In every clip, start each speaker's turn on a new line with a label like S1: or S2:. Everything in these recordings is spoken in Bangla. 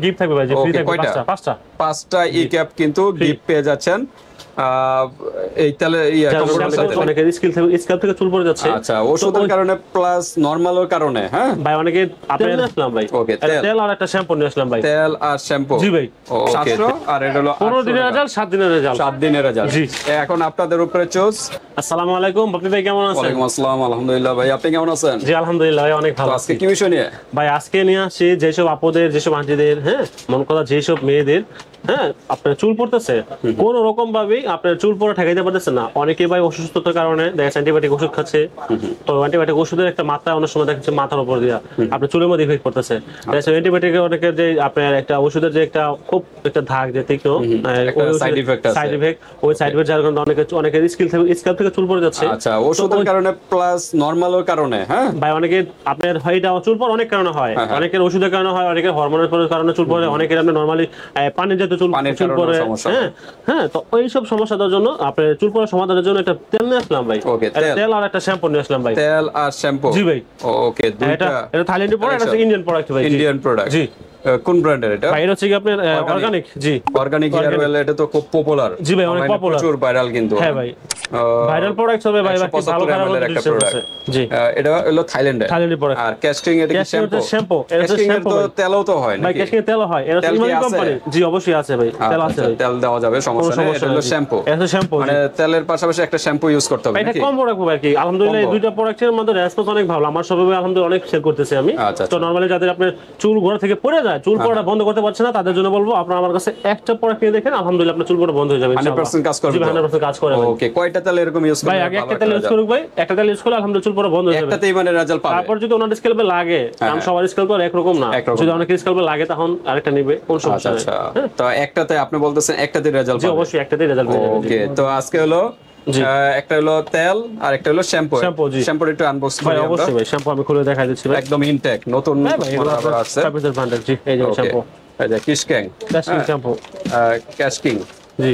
S1: গিফট থাকবে ভাই, যে ফ্রি থাকবে পাঁচটা ই ক্যাপ কিন্তু গিফট পেয়ে যাচ্ছেন। এই তাহলে অনেকে স্ক্যাল্প থেকে চুল পড়ে যাচ্ছে।
S2: আচ্ছা, ওষুধের কারণে প্লাস নরমালের কারণে। হ্যাঁ
S1: ভাই, অনেকে আপনাদের আসলাম ভাই,
S2: ওকে,
S1: তেল আর একটা শ্যাম্পু নিয়ে আসলাম ভাই।
S2: তেল আর শ্যাম্পু,
S1: জি ভাই,
S2: 700 আর এটা হলো
S1: 15 দিনের রেজাল্ট, 7 দিনের রেজাল্ট,
S2: 7 দিনের রেজাল্ট।
S1: জি,
S2: এখন আপনাদের উপরে চুজ।
S1: আসসালামু আলাইকুম বাপি ভাই, কেমন আছেন?
S2: ওয়ালাইকুম আসসালাম, আলহামদুলিল্লাহ ভাই, আপনি কেমন আছেন?
S1: জি আলহামদুলিল্লাহ ভাই, অনেক ভালো।
S2: আজকে কি বিষয় নিয়ে
S1: ভাই? আজকে নিয়ে আসছি যেসব আপদের, যেসব আন্টিদের, হ্যাঁ মন কথা যেসব মেয়েদের, হ্যাঁ আপনার চুল পড়তেছে, কোন রকম ভাবে আপনার চুল পড়া ঠেকাইতে পারতেছে না। অনেকে ভাই অসুস্থতার কারণে দেখা যাচ্ছে অ্যান্টিবায়োটিক ওষুধ খাচ্ছে, তো অ্যান্টিবায়োটিক ওষুধের একটা মাত্রা অনেক সময় দেখা যাচ্ছে মাথার উপর দিয়া আপনার চুলের মধ্যে ইফেক্ট করতেছে। অ্যান্টিবায়োটিক অনেকের যে আপনার একটা ওষুধের যে একটা খুব একটা ধাক যে তীক্ষ্ণ
S2: সাইড ইফেক্ট,
S1: ওই সাইড ইফেক্ট যার কারণে অনেকের স্ক্যাল্প থেকে চুল পড়ে যাচ্ছে।
S2: আচ্ছা, ওষুধের কারণে প্লাস নরমালের কারণে। হ্যাঁ
S1: ভাই, অনেকে আপনার হয়টা চুল পড়ে অনেক কারণে হয়, অনেকের ওষুধের কারণে হয়, অনেকের হরমোনের কারণে চুল পড়ে, অনেকের আপনার নরমালি পানির জাতীয় চুল পড়ে। হ্যাঁ, তো এইসব সমস্যার জন্য আপনার চুল পড়ার সমাধানের জন্য একটা তেল নিয়ে আসলাম ভাই। তেল আর একটা শ্যাম্পু নিয়ে আসলাম ভাই।
S2: তেল আর শ্যাম্পু,
S1: জি ভাই।
S2: ওকে, দুইটা।
S1: এটা থাইল্যান্ডের প্রোডাক্ট, এটা ইন্ডিয়ান প্রোডাক্ট ভাই।
S2: ইন্ডিয়ান প্রোডাক্ট,
S1: জি।
S2: কোন ব্র্যান্ডের এটা?
S1: ভাই এটা হচ্ছে কি আপনার অর্গানিক। জি,
S2: অর্গানিক হেয়ার অয়েল, এটা তো খুব পপুলার।
S1: জি ভাই, অনেক পপুলার,
S2: প্রচুর ভাইরাল কিন্তু।
S1: হ্যাঁ ভাই, ভাইরাল প্রোডাক্ট হবে ভাই, বাকি ভালো খারাপ
S2: একটা প্রোডাক্ট।
S1: জি,
S2: এটা হলো থাইল্যান্ডের
S1: প্রোডাক্ট।
S2: আর ক্যাস্টিং, এটা কি শ্যাম্পু?
S1: এটা
S2: শ্যাম্পু তো তেলও তো হয় নাকি?
S1: ভাই ক্যাস্টিং তেল হয়, এটা ইমামি কোম্পানি। জি অবশ্যই আছে ভাই, তেল আছে,
S2: তেল দেওয়া যাবে, সমস্যা নেই। এটা হলো শ্যাম্পু,
S1: এটা শ্যাম্পু,
S2: মানে তেলের পাশাপাশি একটা শ্যাম্পু ইউজ করতে হবে
S1: নাকি?
S2: এটা
S1: কম রাখবো আর কি। আলহামদুলিল্লাহ এই দুইটা প্রোডাক্টের মধ্যে রেসপন্স অনেক ভালো, আমার সবাই আলহামদুলিল্লাহ অনেক সেল করতেছি আমি। তো নরমালি যাদের আপনার চুল গোড়া থেকে পড়ে যায়, চুল পড়া বন্ধ করতে পারছে না, তাদের জন্য বলবো আপনারা আমার কাছে একটা প্রোডাক্ট নিয়ে দেখেন, আলহামদুলিল্লাহ আপনার চুল পড়া বন্ধ হয়ে যাবে ইনশাআল্লাহ।
S2: 100% কাজ করবে।
S1: 100% কাজ করে।
S2: ওকে, কয়টা তেল এরকম ইউজ করবে
S1: ভাই? আগে একটা তেল ইউজ করুক ভাই, একটা তেল ইউজ করলে আলহামদুলিল্লাহ চুল পড়া বন্ধ হয়ে যাবে,
S2: একটাতেই মানে রেজাল্ট পাবে।
S1: তারপর যদি ওনার স্কেলবে লাগে, কারণ সবার স্কেল তো একরকম না, যদি অনেকের স্কেলবে লাগে তখন আরেকটা নিবে, কোন সমস্যা নেই।
S2: আচ্ছা, তো একটাতে আপনি বলতেছেন একটাতেই রেজাল্ট পাবে?
S1: জি অবশ্যই একটাতেই রেজাল্ট পাবে।
S2: ওকে, তো আজকে হলো একটা হলো তেল আর একটা হলো শ্যাম্পু। শ্যাম্পুর একটু আনবক্স করি আমরা।
S1: অবশ্যই ভাই, শ্যাম্পু আমি খুলে দেখাই দিচ্ছি ভাই,
S2: একদম ইনটেক নতুন আছে।
S1: সার্ভিসের বান্ডেল। জি, এই যে শ্যাম্পু,
S2: এই যে কিশক্যাং
S1: শ্যাম্পু,
S2: ক্যাশকিং।
S1: জি,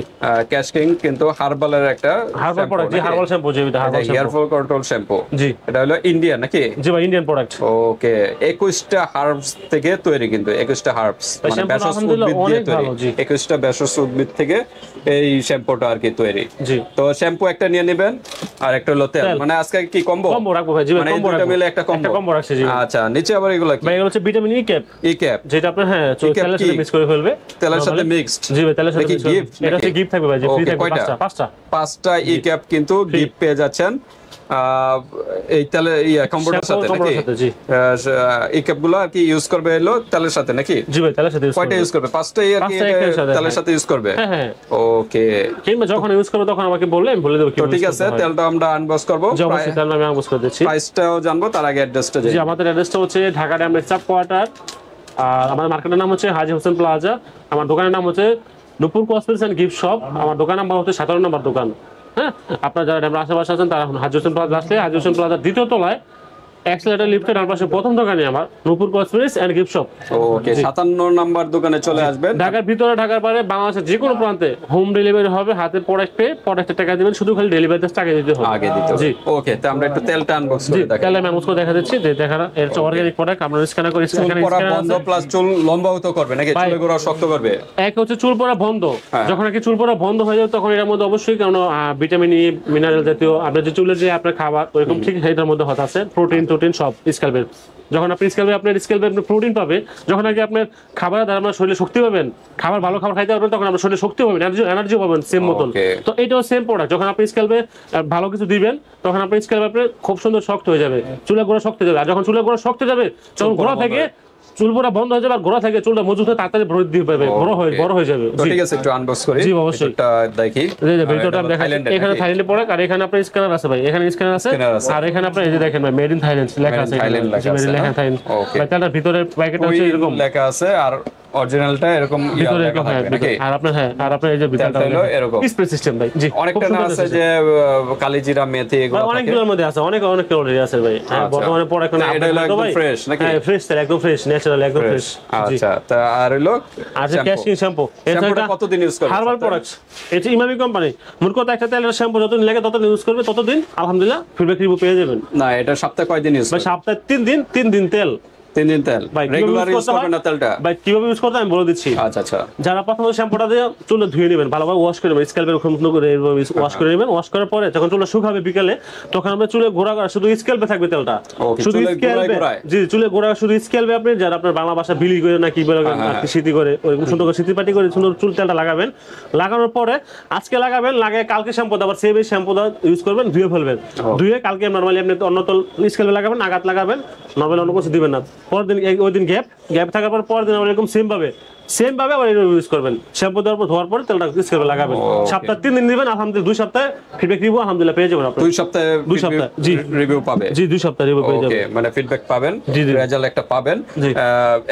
S2: ক্যাশকিং কিন্তু হার্বালের একটা
S1: হার্বাল প্রোডাক্ট। জি, হার্বাল শ্যাম্পু, জি herbal
S2: hair fall control shampoo.
S1: জি,
S2: এটা হলো ইন্ডিয়ান নাকি?
S1: জি ভাই, ইন্ডিয়ান প্রোডাক্ট।
S2: ওকে, 21টা হার্বস থেকে তৈরি, কিন্তু 21টা হার্বস মানে ভেষজ উদ্ভিদ দিয়ে তৈরি। 21টা ভেষজ উদ্ভিদ থেকে এই শ্যাম্পুটা আর কি তৈরি।
S1: জি,
S2: তো শ্যাম্পু একটা নিয়ে নেবেন আর একটা হলো তেল। মানে আজকে কি কম্বো
S1: রাখবো ভাই? জি ভাই, কম্বো রাখবো,
S2: মিলে একটা কম্বো রাখছি। জি, আচ্ছা, নিচে আবার এগুলো কি?
S1: ভাই এগুলো হচ্ছে vitamin E cap.
S2: E cap,
S1: যেটা আপনি হ্যাঁ তেলের সাথে মিক্স করে ফেলবে।
S2: তেলের সাথে মিক্সড?
S1: জি ভাই, তেলের সাথে মিক্স। এটা হচ্ছে গিফট থাকবে ভাই, যে ফ্রি থাকবে পাঁচটা
S2: ই ক্যাপ কিন্তু গিফট পেয়ে যাচ্ছেন এই তেলে কম্বোটার সাথে নাকি? এই ক্যাপগুলো আর কি ইউজ করবে হলো তেলের সাথে নাকি?
S1: জি ভাই, তেলের সাথে।
S2: কয়টা ইউজ করবে? 5টাই আর কি তেলের সাথে ইউজ করবে।
S1: হ্যাঁ,
S2: ওকে,
S1: কিংবা যখন ইউজ করবে তখন আমাকে বললে আমি বলে দেব কি।
S2: তো ঠিক আছে, তেলটা আমরা আনবক্স করব।
S1: অবশ্যই তেলটা আমি আনবক্স করে দিচ্ছি।
S2: প্রাইসটাও জানবো, তার আগে অ্যাড্রেসটা জানি।
S1: জি, আমাদের অ্যাড্রেসটা হচ্ছে ঢাকা ড্যাম স্টাফ কোয়ার্টার, আর আমার মার্কেটের নাম হচ্ছে হাজী হোসেন প্লাজা, আমার দোকানের নাম হচ্ছে নূপুর কসমেটিক্স এন্ড গিফট শপ, আমার দোকান নাম্বার হচ্ছে 17 নম্বর দোকান। হ্যাঁ, আপনারা যারা ড্যামের আশেপাশে আছেন তারা হাজী হোসেন প্লাজা আসলে হাজী হোসেন প্লাজার 2য় তলায় এক্সেলেটর লিফটের ডান পাশে প্রথম দোকানে আমার Nupur cosmetics and gift shop.
S2: Okay, 57 number দোকানে চলে আসবেন।
S1: ঢাকার ভিতরে, ঢাকার বাইরে, বাংলাদেশের যে কোনো প্রান্তে হোম ডেলিভারি হবে। হাতে প্রোডাক্ট পেয়ে প্রোডাক্টের টাকা দিবেন, শুধু খালি ডেলিভারি টাকা দিতে হবে,
S2: আগে দিতে হবে।
S1: জি, ওকে,
S2: তো আমরা একটু তেলটা আনবক্স করে দেখাই।
S1: তেল আমি আনবক্স করে দেখা দিচ্ছি। দেখানো এর অর্গানিক প্রোডাক্ট, আপনারা স্ক্যানার করে
S2: চুল পড়া বন্ধ প্লাস চুল লম্বাও তো করবে নাকি? চুল গোড়া শক্ত করবে।
S1: এক হচ্ছে চুল পড়া বন্ধ, যখন নাকি চুল পড়া বন্ধ হয়ে যাবে তখন এর মধ্যে অবশ্যই কারণ ভিটামিন ই, মিনারেল জাতীয় আপনার যে চুলের যে আপনার খাবার ওইরকম ঠিক এটার মধ্যে হতে আছে, প্রোটিন সব স্ক্যাল্পের। যখন আপনি স্ক্যাল্পে আপনার প্রোটিন পাবে, যখন নাকি আপনার খাবার দ্বারা আপনার শরীরে শক্তি পাবেন, খাবার ভালো খাবার খাইতে পারবেন, তখন আপনার শরীরে শক্তি পাবেন, এনার্জি পাবেন সেম মতন। তো এটাও সেম প্রোডাক্ট, যখন আপনি স্ক্যাল্পে ভালো কিছু দিবেন তখন আপনার স্ক্যাল্প আপনার খুব সুন্দর শক্ত হয়ে যাবে, চুলের গোড়া শক্ত হয়ে যাবে। আর যখন চুলের গোড়া শক্ত যাবে তখন গোড়া থেকে চুল পড়া বন্ধ হয়ে যাবে, আর গোড়া থেকে চুলটা মজবুত হয়ে তাড়াতাড়ি বৃদ্ধি পাবে, বড় হয়ে যাবে।
S2: ঠিক আছে, একটু আনবক্স করি।
S1: জি অবশ্যই,
S2: এটা দেখি।
S1: এই যে ভিডিওটা আমি দেখাই। এখানে থাইল্যান্ডের প্রোডাক্ট, আর এখানে আপনার স্ক্যানার আছে ভাই, এখানে স্ক্যানার আছে, আর এখানে আপনি এই যে দেখেন ভাই, মেড ইন থাইল্যান্ড লেখা আছে, মেড ইন থাইল্যান্ড। ভাই তার ভিতরের প্যাকেটটা হচ্ছে এরকম
S2: লেখা আছে, আর অরিজিনালটা এরকম লেখা থাকে নাকি?
S1: আর আপনার এই যে ভিতরটা
S2: হলো এরকম
S1: স্প্রে সিস্টেম ভাই। জি,
S2: অনেকটা না আছে যে কালিজিরা মেথি এগুলো থাকে,
S1: অনেকগুলোর মধ্যে আছে, অনেক ক্যালোরি আছে ভাই। বর্তমানে পড়া এখন
S2: এটা হলো একদম ফ্রেশ নাকি?
S1: হ্যাঁ, ফ্রেশ তেল, একদম ফ্রেশ, ন্যাচারাল, একদম ফ্রেশ।
S2: আচ্ছা, তা আর হলো
S1: ক্যাশকিং শ্যাম্পু।
S2: এটা কতদিন ইউজ করবে?
S1: হার্বাল প্রোডাক্টস, এটা ইমামি কোম্পানি। মূল কথা একটা তেলের শ্যাম্পু যতদিন লাগে ততদিন ইউজ করবে, ততদিন আলহামদুলিল্লাহ ফিডব্যাক রিভিউ পেয়ে যাবেন।
S2: না, এটা সপ্তাহে কয়দিন ইউজ করবে?
S1: সপ্তাহে 3 দিন তেল,
S2: 3 দিন তেল
S1: ভাই, কিভাবে
S2: রেগুলার
S1: use
S2: ইউজ
S1: করতে
S2: করবেন না তেলটা?
S1: ভাই কিভাবে ইউজ করতে আমি বলে দিচ্ছি।
S2: আচ্ছা আচ্ছা
S1: যারা প্রথমে শ্যাম্পুটা দিয়ে চুলে ধুয়ে নেবেন, ভালোভাবে ওয়াশ করে নেবেন, স্ক্যাল্পের খুব করে ওয়াশ করে নেবেন। ওয়াশ করার পরে যখন চুলে শুকাবে বিকেলে, তখন আমরা চুলে ঘোরা করা শুধু স্ক্যাল্পে থাকবে তেলটা,
S2: Okay,
S1: শুধু
S2: চুলে
S1: স্ক্যাল্পে।
S2: গোড়ায়?
S1: জি, চুলে ঘোরা শুধু স্ক্যাল্পে। আপনি যারা আপনার বাংলা ভাষা বিলি করে না কি বলে স্মৃতি করে, ওইরকম সুন্দর করে স্মৃতি পাটি করে সুন্দর চুল তেলটা লাগাবেন। লাগানোর পরে আজকে লাগাবেন, লাগিয়ে কালকে শ্যাম্পু আবার সেম এই শ্যাম্পুটা ইউজ করবেন, ধুয়ে ফেলবেন। ধুয়ে কালকে নরমালি আপনি অন্য তল স্ক্যাল্পে লাগাবেন, আঘাত লাগাবেন, নরমালি অন্য কিছু দিবেন না। পরের দিন ওই দিন গ্যাপ থাকার পর পরের দিন এরকম সেম ভাবে আবার ইউজ করবেন। শ্যাম্পু দেওয়ার পর ধোয়ার পরে তেলটা স্ক্যাল্পে লাগাবেন। সপ্তাহে 3 দিন দিবেন, আলহামদুলিল্লাহ 2 সপ্তাহে ফিডব্যাক রিভিউ আলহামদুলিল্লাহ পেয়ে যাবেন আপনি।
S2: 2 সপ্তাহে
S1: 2 সপ্তাহ জি
S2: রিভিউ পাবে।
S1: জি 2 সপ্তাহ রিভিউ পেয়ে যাবেন।
S2: ওকে, মানে ফিডব্যাক পাবেন,
S1: জি, জি।
S2: রেজাল্ট একটা পাবেন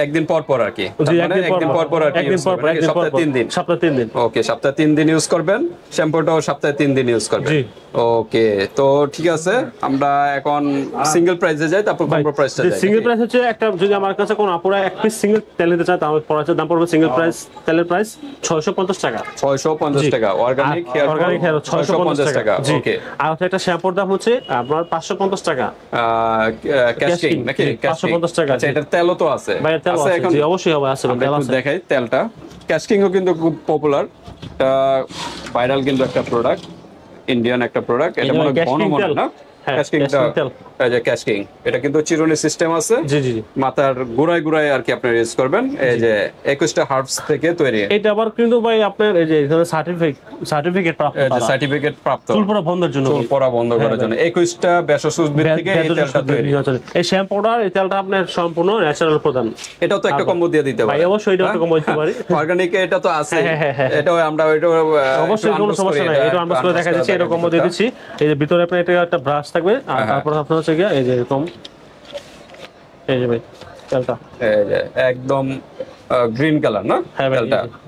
S2: একদিন পর পর আর কি।
S1: জি,
S2: তার মানে একদিন পর পর আর কি
S1: একদিন পর পর, একদিন পর
S2: সপ্তাহে
S1: পর,
S2: 3 দিন।
S1: সপ্তাহে 3 দিন।
S2: ওকে, সপ্তাহে 3 দিন ইউজ করবেন, শ্যাম্পুটাও সপ্তাহে 3 দিন ইউজ করবেন।
S1: জি।
S2: ওকে, তো ঠিক আছে, আমরা এখন সিঙ্গেল প্রাইসে যাই, তারপর কম্বো প্রাইসটা যাই।
S1: সিঙ্গেল প্রাইস হচ্ছে একটা, যদি আমার কাছে কোনো আপুরা এক পিস সিঙ্গেল তেল নিতে চায় তাহলে পড়াচ্ছে দাম পড়বে সিঙ্গেল প্রাইস, তেলের প্রাইস 650 টাকা।
S2: 650 টাকা অর্গানিক হেয়ার
S1: 650
S2: টাকা।
S1: জি।
S2: ওকে,
S1: আর হচ্ছে একটা শ্যাম্পুর দাম হচ্ছে আপনার 550 টাকা।
S2: ক্যাশকিং নাকি?
S1: 550 টাকা।
S2: আচ্ছা, এটা তেলও তো আছে?
S1: ভাই তেল আছে,
S2: এখন
S1: জি অবশ্যই হবে, আছে
S2: আমরা
S1: তেল
S2: একটু
S1: আছে।
S2: দেখাই তেলটা। ক্যাশকিংও কিন্তু খুব পপুলার, এটা ভাইরাল কিন্তু একটা প্রোডাক্ট, ইন্ডিয়ান একটা প্রোডাক্ট। এটা মনে ঘন
S1: Casking
S2: মনে
S1: তেল।
S2: না?
S1: হ্যাঁ,
S2: ক্যাশকিংটা,
S1: Casking তেল।
S2: এই যে ক্যাশকিং, এটা কিন্তু চিরুনি সিস্টেম আছে,
S1: জি জি জি।
S2: মাথার গোড়ায় গোড়ায় আর কি আপনি ইউজ করবেন। এই যে 21টা হার্বস থেকে তৈরি,
S1: এটা আবার কিন্তু ভাই আপনার এই যে এখানে সার্টিফিকেট প্রাপ্ত,
S2: এই যে সার্টিফিকেট প্রাপ্ত,
S1: চুল পড়া বন্ধের জন্য,
S2: চুল পড়া বন্ধ করার জন্য 21টা ভেষজ উদ্ভিদ থেকে এই তেলটা তৈরি।
S1: এই শ্যাম্পুটা, এই তেলটা আপনার সম্পূর্ণ ন্যাচারাল প্রদান।
S2: এটাও তো একটা কম্বো দিয়ে দিতে
S1: ভাই
S2: পারি।
S1: অবশ্যই এটা একটা কম্বো দিতে পারি।
S2: অর্গানিকে এটা তো আছে,
S1: হ্যাঁ।
S2: এটাও আমরা
S1: অবশ্যই কোনো সমস্যা নাই, এটা আমরা করে দেখা যাচ্ছে, এরকম দিয়ে দিচ্ছি। এই যে ভিতরে আপনার এটা একটা ব্রাশ থাকবে, আর তারপর আপনার হচ্ছে গিয়া এই যে এরকম, এই যে ভাই তেলটা,
S2: এই যে একদম গ্রিন কালার না?
S1: হ্যাঁ ভাই,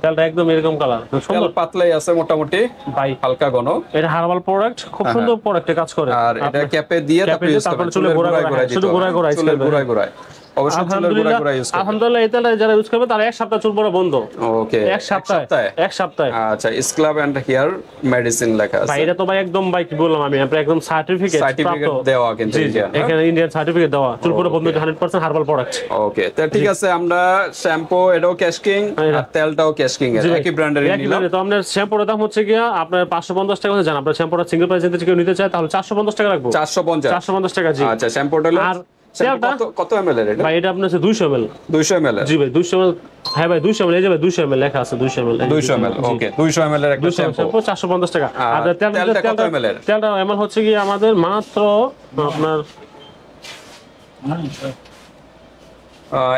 S1: তেলটা একদম এরকম কালার, সুন্দর
S2: পাতলাই আছে মোটামুটি,
S1: ভাই
S2: হালকা ঘন।
S1: এটা হার্বাল প্রোডাক্ট, খুব সুন্দর প্রোডাক্টে কাজ করে।
S2: আর এটা ক্যাপে দিয়ে তারপর ইউজ করবেন,
S1: চুলে গোড়ায় গোড়ায়, শুধু গোড়ায় গোড়ায়,
S2: চুলের গোড়ায় গোড়ায়, অবশ্যই চুলের গোড়ায় গোড়ায় ইউজ করবেন।
S1: আলহামদুলিল্লাহ, এই তেলটা যারা ইউজ করবে তারা 1 সপ্তাহ চুল পড়া বন্ধ।
S2: ওকে,
S1: এক সপ্তাহে।
S2: আচ্ছা, স্ক্লাব এন্ড হেয়ার মেডিসিন লেখা আছে
S1: ভাই এটা তো ভাই একদম, ভাই কি বললাম আমি, আপনার একদম সার্টিফিকেট
S2: দেওয়া কিন্তু
S1: এখানে ইন্ডিয়ান সার্টিফিকেট দেওয়া, চুল পড়া বন্ধ 100% হার্বাল প্রোডাক্ট।
S2: ওকে, তো ঠিক আছে, আমরা শ্যাম্পু এটাও ক্যাশকিং আর তেলটাও ক্যাশকিং এর একই ব্র্যান্ডের নিলাম।
S1: তো আপনার শ্যাম্পুর দাম হচ্ছে গিয়া আপনার 550 টাকা হচ্ছে, জান আপনার শ্যাম্পুটা সিঙ্গেল প্রাইস যদি কেউ নিতে চায় তাহলে 450 টাকা রাখবো।
S2: 450
S1: টাকা জি।
S2: আচ্ছা, শ্যাম্পুটা হলো
S1: আর তেলটা
S2: কত ml এর এটা?
S1: ভাই এটা আপনার 200 ml।
S2: 200 ml
S1: জি ভাই 200 ml। হ্যাঁ ভাই 200 ml, এই যে ভাই 200 ml লেখা আছে, 200 ml।
S2: 200 ml, ওকে, 200 ml এর একটা শ্যাম্পু
S1: 450 টাকা। আর
S2: তেলটা কত ml এর?
S1: তেলটা ml হচ্ছে কি আমাদের মাত্র আপনার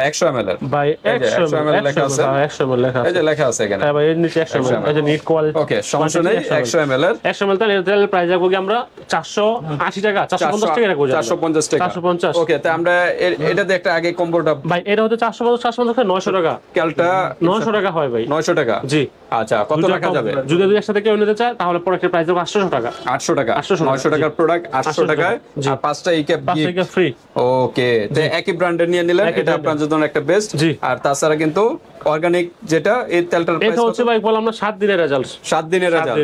S2: 100 ml এর।
S1: ভাই 100 ml
S2: লেখা আছে,
S1: 100 ml লেখা আছে,
S2: এই যে লেখা আছে এখানে।
S1: হ্যাঁ ভাই এর নিচে 100 ml, এই যে নিট কোয়ালিটি।
S2: ওকে, সমস্যা নেই, 100 ml এর
S1: 100 ml তেলের প্রাইস রাখবো কি আমরা 480 টাকা, 450 টাকা রাখবো।
S2: 450 টাকা।
S1: 450।
S2: ওকে, তো আমরা এটাতে একটা আগে কম্বোটা,
S1: ভাই এটা হচ্ছে 450 টাকা, 900 টাকা।
S2: ক্যালটা
S1: 900 টাকা হয় ভাই।
S2: 900 টাকা।
S1: জি।
S2: আচ্ছা, কত রাখা যাবে?
S1: যদি একসাথে কেউ নিতে চায় তাহলে প্রোডাক্টের প্রাইস হবে 800 টাকা।
S2: 800 টাকা। 900 টাকার প্রোডাক্ট 800 টাকায়, আর 5টা ইক্যাপ গিফট
S1: ফ্রি।
S2: ওকে, তো একই ব্র্যান্ডের নিয়ে নিলেন, এটা আপনাদের জন্য একটা বেস্ট। আর তাছাড়া কিন্তু অর্গানিক যেটা, এই তেলটার প্রাইস
S1: এটা হচ্ছে ভাই বললাম না 7 দিনের রেজাল্ট।
S2: 7 দিনের রেজাল্ট।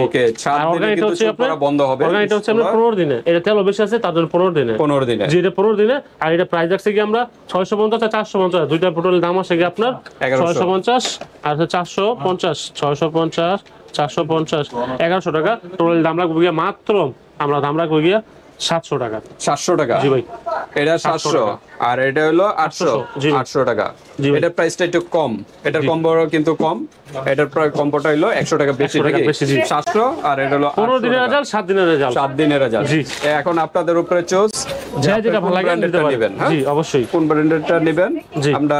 S2: ওকে, 7 দিনে কিন্তু চুল পড়া বন্ধ হবে।
S1: অর্গানিক হচ্ছে আমরা 15 দিনে, এটা তেল বেশি আছে তার জন্য 15 দিনে।
S2: 15 দিনে।
S1: জি, এটা 15 দিনে। আর এটা প্রাইস আছে কি আমরা 650 আর 450, দুইটা টোটাল দাম আছে কি আপনার 650 আর 450, 650 450 1100 টাকা টোটাল দাম রাখবো গিয়া মাত্র, আমরা দাম রাখবো গিয়া 700 টাকা।
S2: 700 টাকা।
S1: জি ভাই,
S2: এটা 700 আর এটা হলো 800।
S1: জি
S2: 800 টাকা।
S1: জি ভাই।
S2: এটার প্রাইসটা একটু কম, এটার কম্বো কিন্তু কম, এটার প্রায় কম্বোটা হলো 100 টাকা বেশি,
S1: 100 টাকা বেশি, জি।
S2: 700 আর এটা হলো
S1: 15 দিনের রেজাল্ট, 7 দিনের রেজাল্ট।
S2: 7 দিনের রেজাল্ট।
S1: জি।
S2: এখন আপনাদের উপরে চুজ,
S1: যেটা ভালো লাগে নিতে পারবেন। জি অবশ্যই,
S2: কোন ব্র্যান্ডেরটা নেবেন।
S1: জি।
S2: আমরা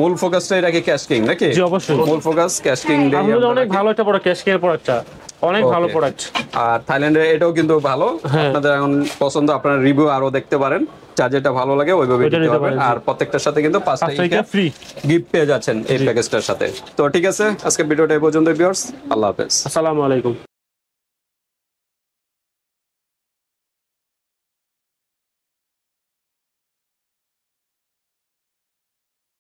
S2: মূল ফোকাসটাই রাখি ক্যাশকিং নাকি?
S1: জি অবশ্যই,
S2: মূল ফোকাস ক্যাশকিং দিয়ে
S1: আমাদের অনেক ভালো একটা প্রোডাক্ট, ক্যাশকিং এর প্রোডাক্টটা অনেক ভালো প্রোডাক্ট।
S2: আর থাইল্যান্ডে এটাও কিন্তু ভালো, আপনাদের এখন পছন্দ, আপনারা রিভিউ আরো দেখতে পারেন, যা যেটা ভালো লাগে ওইভাবে নিতে পারবেন। আর প্রত্যেকটার সাথে কিন্তু 5টা
S1: ফ্রি
S2: গিফট পেয়ে যাচ্ছেন এই প্যাকেজটার সাথে। তো ঠিক আছে, আজকে ভিডিওটা এই পর্যন্ত ভিউয়ার্স, আল্লাহ হাফেজ,
S1: আসসালামু আলাইকুম।